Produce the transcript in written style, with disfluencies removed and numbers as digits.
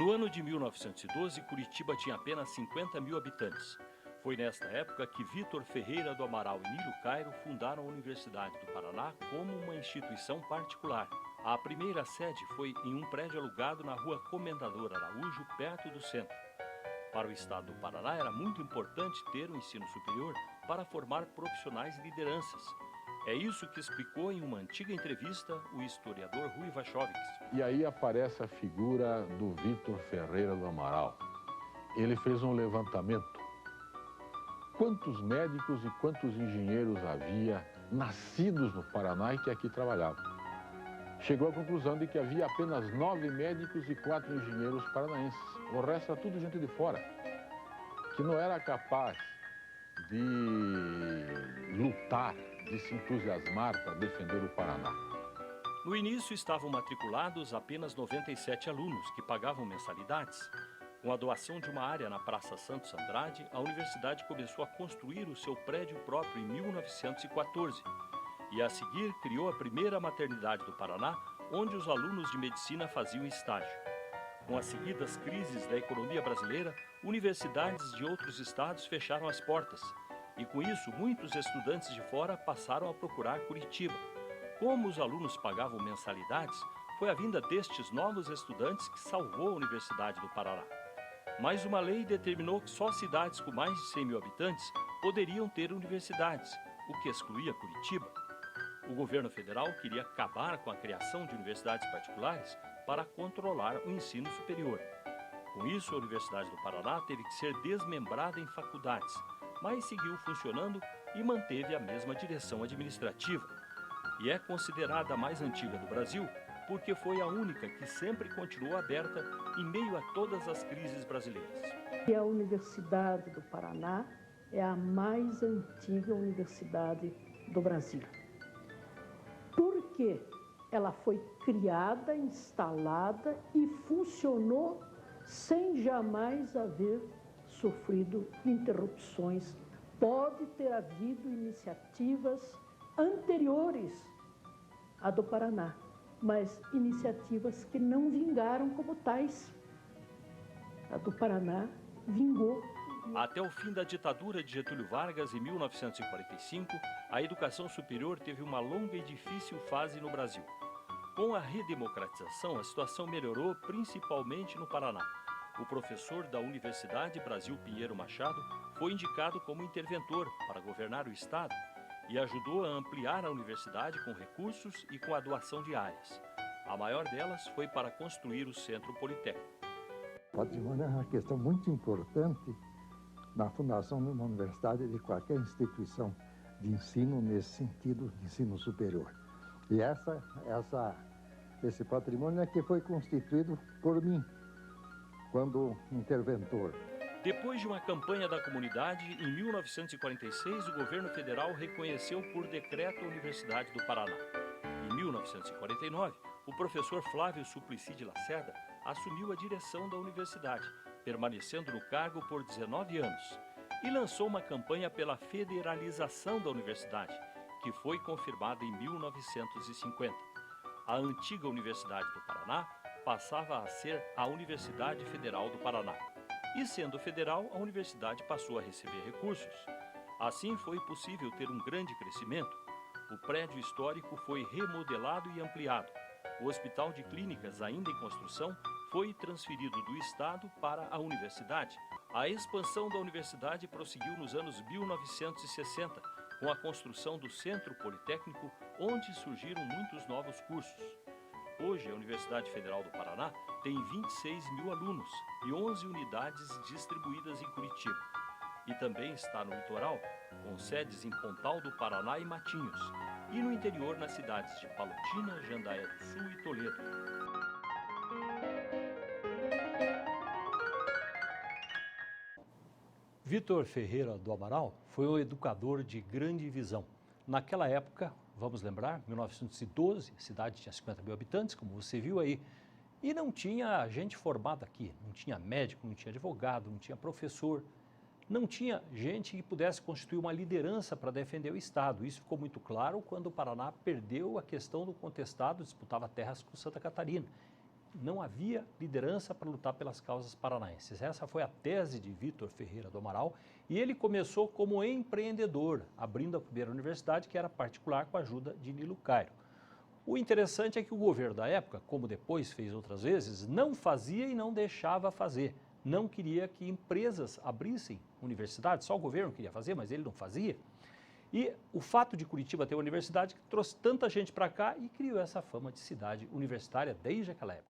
No ano de 1912, Curitiba tinha apenas 50 mil habitantes. Foi nesta época que Vitor Ferreira do Amaral e Nílio Cairo fundaram a Universidade do Paraná como uma instituição particular. A primeira sede foi em um prédio alugado na rua Comendador Araújo, perto do centro. Para o estado do Paraná era muito importante ter um ensino superior para formar profissionais de lideranças. É isso que explicou em uma antiga entrevista o historiador Rui Wachovics. E aí aparece a figura do Vitor Ferreira do Amaral. Ele fez um levantamento. Quantos médicos e quantos engenheiros havia nascidos no Paraná e que aqui trabalhavam? Chegou à conclusão de que havia apenas 9 médicos e 4 engenheiros paranaenses. O resto era tudo gente de fora, que não era capaz de lutar, de se entusiasmar para defender o Paraná. No início estavam matriculados apenas 97 alunos que pagavam mensalidades. Com a doação de uma área na Praça Santos Andrade, a universidade começou a construir o seu prédio próprio em 1914. E a seguir criou a primeira maternidade do Paraná, onde os alunos de medicina faziam estágio. Com as seguidas crises da economia brasileira, universidades de outros estados fecharam as portas. E com isso, muitos estudantes de fora passaram a procurar Curitiba. Como os alunos pagavam mensalidades, foi a vinda destes novos estudantes que salvou a Universidade do Paraná. Mas uma lei determinou que só cidades com mais de 100 mil habitantes poderiam ter universidades, o que excluía Curitiba. O governo federal queria acabar com a criação de universidades particulares para controlar o ensino superior. Com isso, a Universidade do Paraná teve que ser desmembrada em faculdades, mas seguiu funcionando e manteve a mesma direção administrativa. E é considerada a mais antiga do Brasil porque foi a única que sempre continuou aberta em meio a todas as crises brasileiras. E a Universidade do Paraná é a mais antiga universidade do Brasil. Porque ela foi criada, instalada e funcionou sem jamais haver sofrido interrupções. Pode ter havido iniciativas anteriores à do Paraná, mas iniciativas que não vingaram como tais. A do Paraná vingou. Até o fim da ditadura de Getúlio Vargas, em 1945, a educação superior teve uma longa e difícil fase no Brasil. Com a redemocratização, a situação melhorou, principalmente no Paraná. O professor da Universidade Brasil Pinheiro Machado foi indicado como interventor para governar o estado e ajudou a ampliar a universidade com recursos e com a doação de áreas. A maior delas foi para construir o Centro Politécnico. O patrimônio é uma questão muito importante na fundação de uma universidade, de qualquer instituição de ensino, nesse sentido, de ensino superior. E esse patrimônio é que foi constituído por mim, quando interventor. Depois de uma campanha da comunidade, em 1946, o governo federal reconheceu por decreto a Universidade do Paraná. Em 1949, o professor Flávio Suplicy de Lacerda assumiu a direção da universidade, permanecendo no cargo por 19 anos, e lançou uma campanha pela federalização da universidade, que foi confirmada em 1950. A antiga Universidade do Paraná passava a ser a Universidade Federal do Paraná. E sendo federal, a universidade passou a receber recursos. Assim foi possível ter um grande crescimento. O prédio histórico foi remodelado e ampliado. O Hospital de Clínicas, ainda em construção, foi transferido do Estado para a universidade. A expansão da universidade prosseguiu nos anos 1960, com a construção do Centro Politécnico, onde surgiram muitos novos cursos. Hoje, a Universidade Federal do Paraná tem 26 mil alunos e 11 unidades distribuídas em Curitiba. E também está no litoral, com sedes em Pontal do Paraná e Matinhos, e no interior nas cidades de Palotina, Jandaia do Sul e Toledo. Vitor Ferreira do Amaral foi um educador de grande visão. Naquela época, vamos lembrar, 1912, a cidade tinha 50 mil habitantes, como você viu aí, e não tinha gente formada aqui, não tinha médico, não tinha advogado, não tinha professor, não tinha gente que pudesse constituir uma liderança para defender o Estado. Isso ficou muito claro quando o Paraná perdeu a questão do contestado, disputava terras com Santa Catarina. não havia liderança para lutar pelas causas paranaenses. Essa foi a tese de Vitor Ferreira do Amaral e ele começou como empreendedor, abrindo a primeira universidade, que era particular, com a ajuda de Nilo Cairo. O interessante é que o governo da época, como depois fez outras vezes, não fazia e não deixava fazer. Não queria que empresas abrissem universidades, só o governo queria fazer, mas ele não fazia. E o fato de Curitiba ter uma universidade que trouxe tanta gente para cá e criou essa fama de cidade universitária desde aquela época.